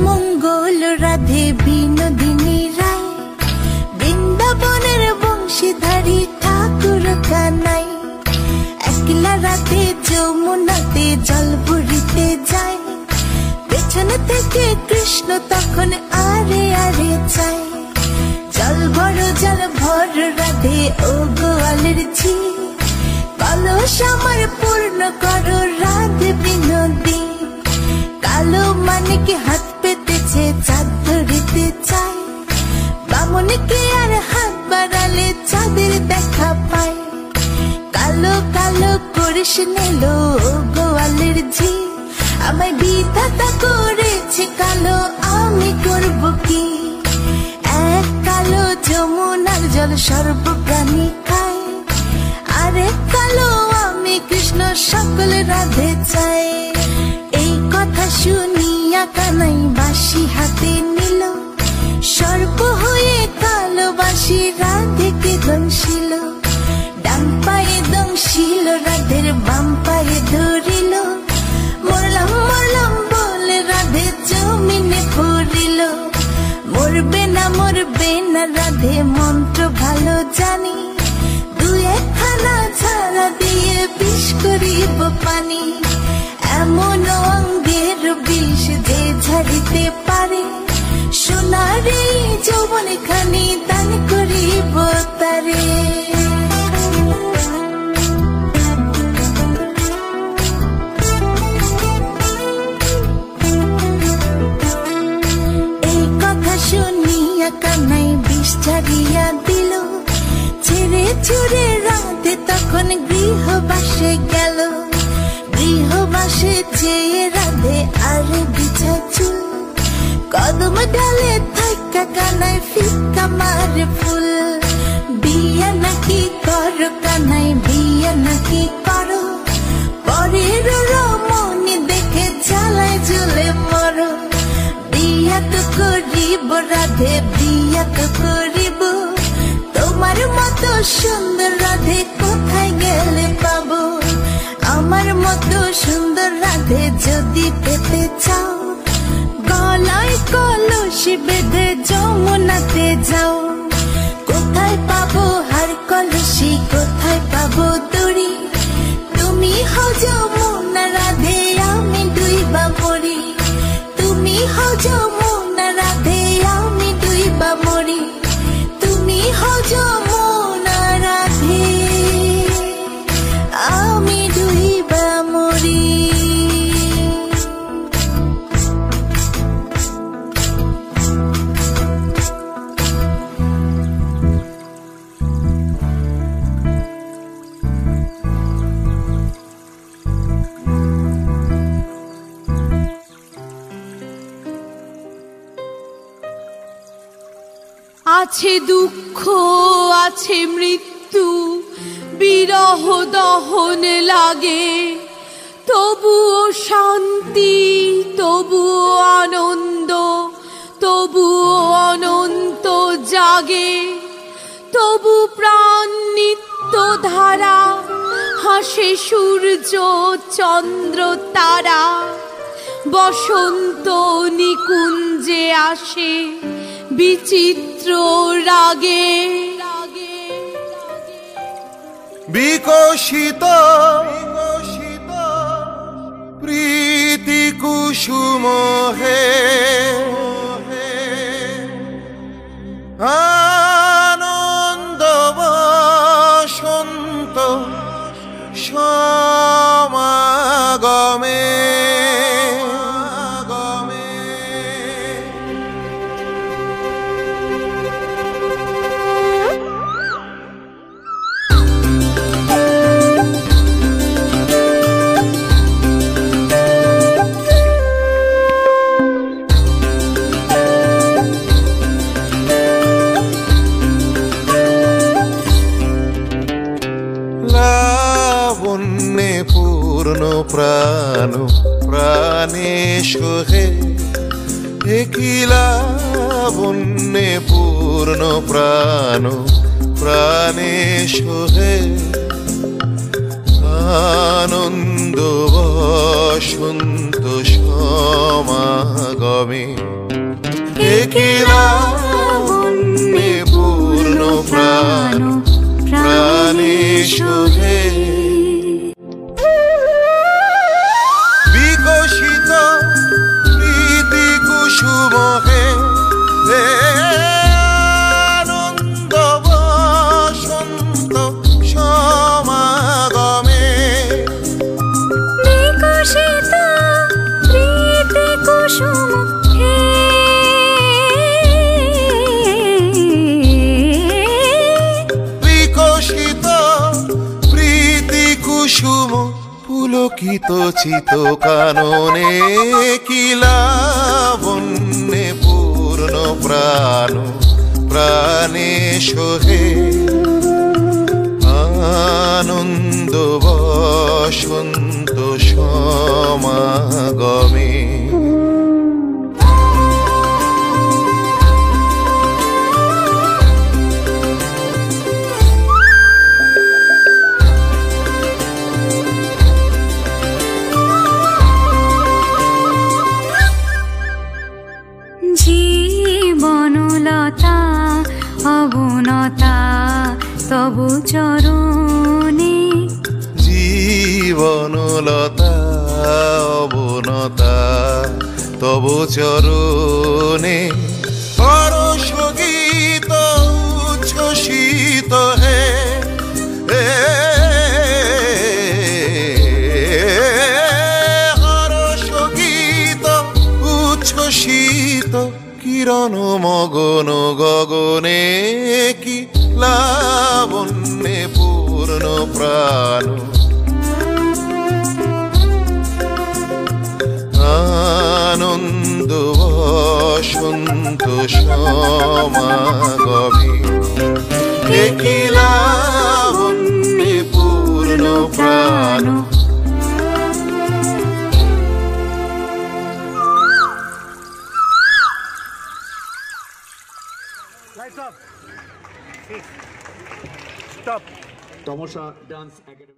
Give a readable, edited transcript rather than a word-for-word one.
মঙ্গল রাধে বিনোদিনী রায়, বৃন্দাবনের বংশীধারী ঠাকুর কানাই। একলা রাতে যমুনাতে জল ভরিতে যায়, পেছনে থেকে কৃষ্ণ তখন আরে আরে চায়। জল ভর রাধে ও গোয়ালের ঝি, কলস আমার পূর্ণ করো রাধে বিনোদী। কালো মানিকে হাত পেতেছে চাঁদ ধরিতে চায়, বামুনকে আর হাত বাড়ালে চাঁদের দেখা পায়। কালো কালো করিস নিলো গোয়ালের ঝি, আমায় বিধাতা করেছে কালো, আমি করব কি? এক কালো যমুনার জল সর্বপ্রাণী খায়, আরেক কালো আমি কৃষ্ণ সকল রাধে চাই। এই কথা শুনিয়া কানাই বাঁশি হাতে নিল, সর্প হয়ে কালো বাঁশি রাধেকে দংশিল। ডান পায়ে দংশিল রাধের বাম পায়ে ধরিল, মরলাম মরলাম বলে রাধে জমিনে পড়িল। মরবে না রাধে মন্ত্র ভালো জানি, দুই একখানা ছাড়া দিয়ে বিষ করিব পানি। এমন অঙ্গের বিষ যে ঝাড়িতে পারে, সোনার এই যৌবন খানি দান করিব তারে। এই কথা শুনিয়া কানাই বিষ ছাড়িয়া দিল, ছেড়ে ছুড়ে রাধে তখন গৃহবাসে গেল। গৃহবাসে যেয়ে রাধে আরে বিছা চুল, কদম ডালে থাকা কানাই ফিকা মারে ফুল। বিয়া নাকি করো কানাই বিয়া নাকি করো, পরের রমণী দেখে জ্বালায় জ্বলে মরো। বিয়া তো করিব রাধে বিয়া তো করিব, তোমার মতো সুন্দর রাধে কোথায় গেলে পাবো? আমার মতো সুন্দর রাধে যদি পেতে চাও, গলায় কলসি বেঁধে যমুনাতে যাও। কোথায় পাবো হার কলসি, কোথায় পাবো দড়ি? তুমি হও যমুনা রাধে আমি ডুইবা মরি, তুমি হও যমুনা রাধে আমি ডুইবা মরি। তুমি হও যমুনা রাধে আমি ডুইবা মরি। আছে দুঃখ আছে মৃত্যু, বিরহ দহন লাগে, তবুও শান্তি তবুও আনন্দ, তবুও অনন্ত জাগে। তবু প্রাণ নিত্য ধারা, হাসে সূর্য চন্দ্র তারা। বসন্ত নিকুঞ্জে আসে বিচিত্র রাগে, বিকশিত প্রীতি কুসুম হে, আনন্দ বসন্ত সমাগমে। প্রাণ প্রাণেশ হে, কি লাবণ্যে পূর্ণ প্রাণ প্রাণেশ হে। আনন্দ বসন্ত সমাগমে কি লাবণ্যে পূর্ণ প্রাণ প্রাণে শোভে বিকশিত প্রীতি কুসুম হে আনন্দ বসন্ত সমাগমে বিকশিত প্রীতি কুসুম হে বিকশিত প্রীতি কুসুম পুলকিত চিত কাননে কি লাবণ্যে পূর্ণ প্রাণ প্রাণে সোহে আনন্দ বসন্ত সমাগমে জীবনলতা অবনতা তবু চরণে জীবনলতা অবনতা তব চরণে হরষ গীত উচ্ছ্বসিত হে হরষ গীত উচ্ছ্বসিত কিরণ মগন গগনে কি লাবণ্যে পূর্ণ প্রাণ আনন্দ বসন্ত সমাগমে কি লাবণ্যে পূর্ণ প্রাণ Stop. Tamasha Dance Academy.